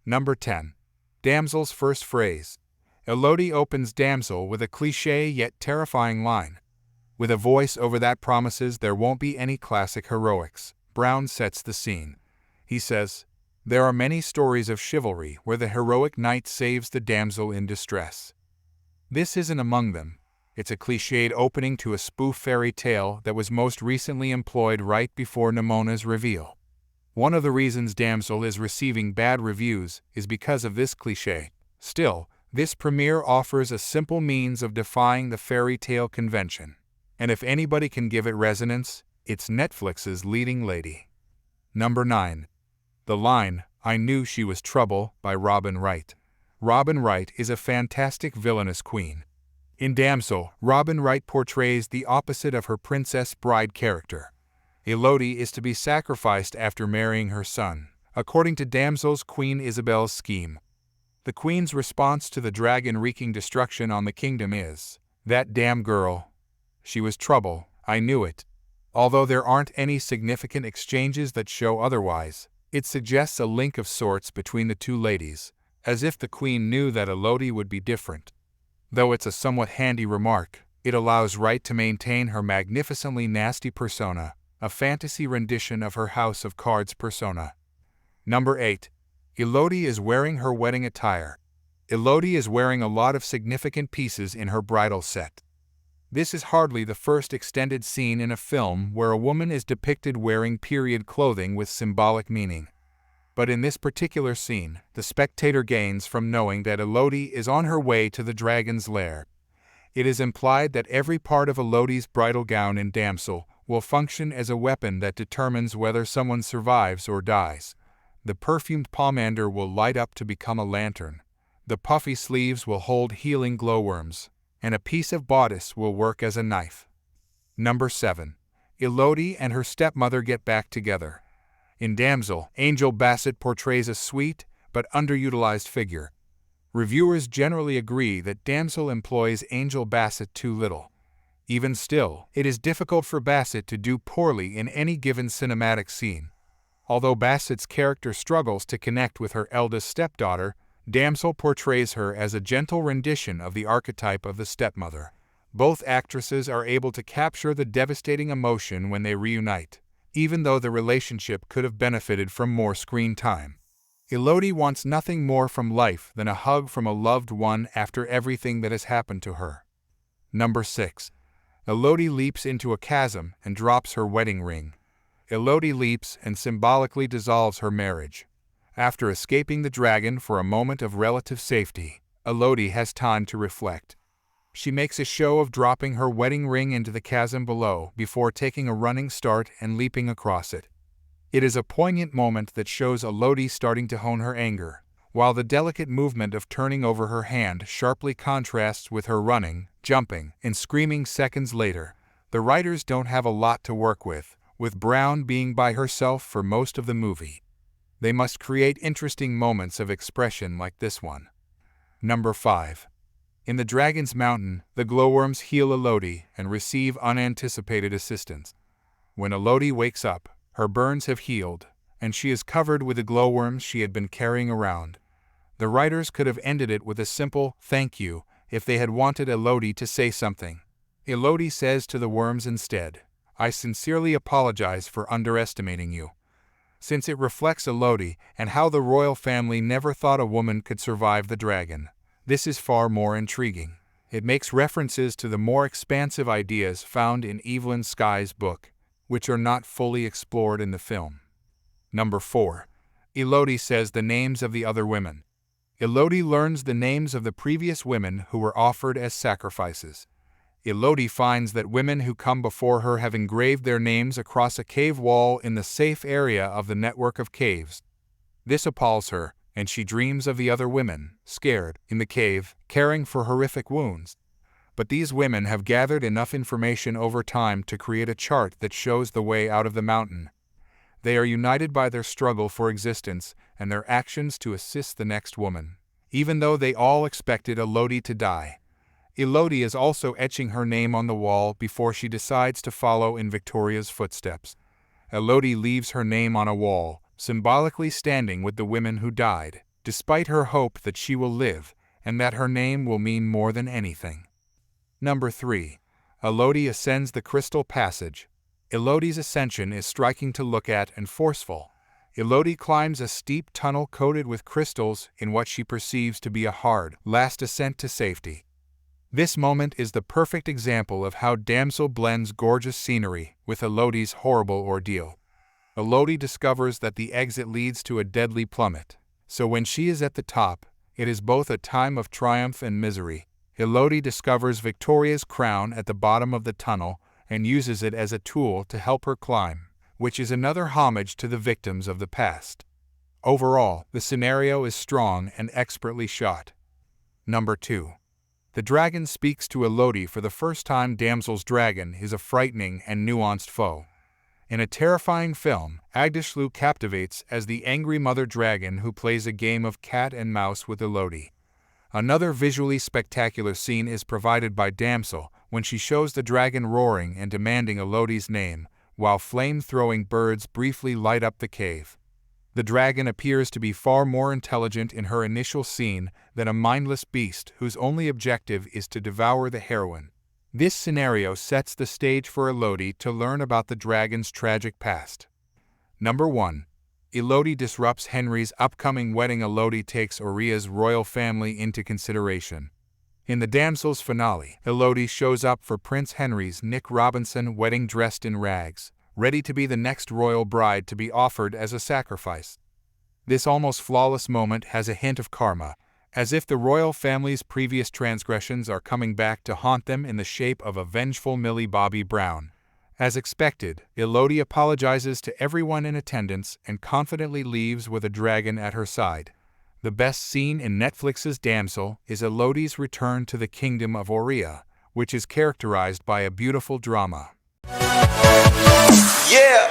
Number 10. Damsel's first phrase. Elodie opens Damsel with a cliché yet terrifying line. With a voice over that promises there won't be any classic heroics, Brown sets the scene. He says, "There are many stories of chivalry where the heroic knight saves the damsel in distress. This isn't among them." It's a cliched opening to a spoof fairy tale that was most recently employed right before Nemona's reveal. One of the reasons Damsel is receiving bad reviews is because of this cliché. Still, this premiere offers a simple means of defying the fairy tale convention. And if anybody can give it resonance, it's Netflix's leading lady. Number 9. The line, "I Knew She Was Trouble" by Robin Wright. Robin Wright is a fantastic villainous queen. In Damsel, Robin Wright portrays the opposite of her princess bride character. Elodie is to be sacrificed after marrying her son, according to Damsel's Queen Isabel's scheme. The queen's response to the dragon wreaking destruction on the kingdom is, "That damn girl. She was trouble, I knew it." Although there aren't any significant exchanges that show otherwise, it suggests a link of sorts between the two ladies, as if the queen knew that Elodie would be different. Though it's a somewhat handy remark, it allows Wright to maintain her magnificently nasty persona, a fantasy rendition of her House of Cards persona. Number 8. Elodie is wearing her wedding attire. Elodie is wearing a lot of significant pieces in her bridal set. This is hardly the first extended scene in a film where a woman is depicted wearing period clothing with symbolic meaning. But in this particular scene, the spectator gains from knowing that Elodie is on her way to the dragon's lair. It is implied that every part of Elodie's bridal gown in Damsel will function as a weapon that determines whether someone survives or dies. The perfumed pomander will light up to become a lantern. The puffy sleeves will hold healing glowworms, and a piece of bodice will work as a knife. Number 7. Elodie and her stepmother get back together. In Damsel, Angel Bassett portrays a sweet but underutilized figure. Reviewers generally agree that Damsel employs Angel Bassett too little. Even still, it is difficult for Bassett to do poorly in any given cinematic scene. Although Bassett's character struggles to connect with her eldest stepdaughter, Damsel portrays her as a gentle rendition of the archetype of the stepmother. Both actresses are able to capture the devastating emotion when they reunite, even though the relationship could have benefited from more screen time. Elodie wants nothing more from life than a hug from a loved one after everything that has happened to her. Number 6. Elodie leaps into a chasm and drops her wedding ring. Elodie leaps and symbolically dissolves her marriage. After escaping the dragon for a moment of relative safety, Elodie has time to reflect. She makes a show of dropping her wedding ring into the chasm below before taking a running start and leaping across it. It is a poignant moment that shows Elodie starting to hone her anger, while the delicate movement of turning over her hand sharply contrasts with her running, jumping, and screaming seconds later. The writers don't have a lot to work with Brown being by herself for most of the movie. They must create interesting moments of expression like this one. Number 5. In the Dragon's Mountain, the glowworms heal Elodie and receive unanticipated assistance. When Elodie wakes up, her burns have healed, and she is covered with the glowworms she had been carrying around. The writers could have ended it with a simple "thank you" if they had wanted Elodie to say something. Elodie says to the worms instead, "I sincerely apologize for underestimating you." Since it reflects Elodie and how the royal family never thought a woman could survive the dragon, this is far more intriguing. It makes references to the more expansive ideas found in Evelyn Skye's book, which are not fully explored in the film. Number 4. Elodie says the names of the other women. Elodie learns the names of the previous women who were offered as sacrifices. Elodie finds that women who come before her have engraved their names across a cave wall in the safe area of the network of caves. This appalls her, and she dreams of the other women, scared, in the cave, caring for horrific wounds. But these women have gathered enough information over time to create a chart that shows the way out of the mountain. They are united by their struggle for existence and their actions to assist the next woman, even though they all expected Elodie to die. Elodie is also etching her name on the wall before she decides to follow in Victoria's footsteps. Elodie leaves her name on a wall, symbolically standing with the women who died. despite her hope that she will live and that her name will mean more than anything. Number 3. Elodie ascends the crystal passage. Elodie's ascension is striking to look at and forceful. Elodie climbs a steep tunnel coated with crystals in what she perceives to be a hard, last ascent to safety. This moment is the perfect example of how Damsel blends gorgeous scenery with Elodie's horrible ordeal. Elodie discovers that the exit leads to a deadly plummet, so when she is at the top, it is both a time of triumph and misery. Elodie discovers Victoria's crown at the bottom of the tunnel and uses it as a tool to help her climb, which is another homage to the victims of the past. Overall, the scenario is strong and expertly shot. Number 2. The dragon speaks to Elodie for the first time. Damsel's dragon is a frightening and nuanced foe. In a terrifying film, Agdashlu captivates as the angry mother dragon who plays a game of cat and mouse with Elodie. Another visually spectacular scene is provided by Damsel when she shows the dragon roaring and demanding Elodie's name, while flame-throwing birds briefly light up the cave. The dragon appears to be far more intelligent in her initial scene than a mindless beast whose only objective is to devour the heroine. This scenario sets the stage for Elodie to learn about the dragon's tragic past. Number 1. Elodie disrupts Henry's upcoming wedding. Elodie takes Oria's royal family into consideration. In the Damsel's finale, Elodie shows up for Prince Henry's Nick Robinson wedding dressed in rags, ready to be the next royal bride to be offered as a sacrifice. This almost flawless moment has a hint of karma, as if the royal family's previous transgressions are coming back to haunt them in the shape of a vengeful Millie Bobby Brown. As expected, Elodie apologizes to everyone in attendance and confidently leaves with a dragon at her side. The best scene in Netflix's Damsel is Elodie's return to the kingdom of Oria, which is characterized by a beautiful drama. Yeah.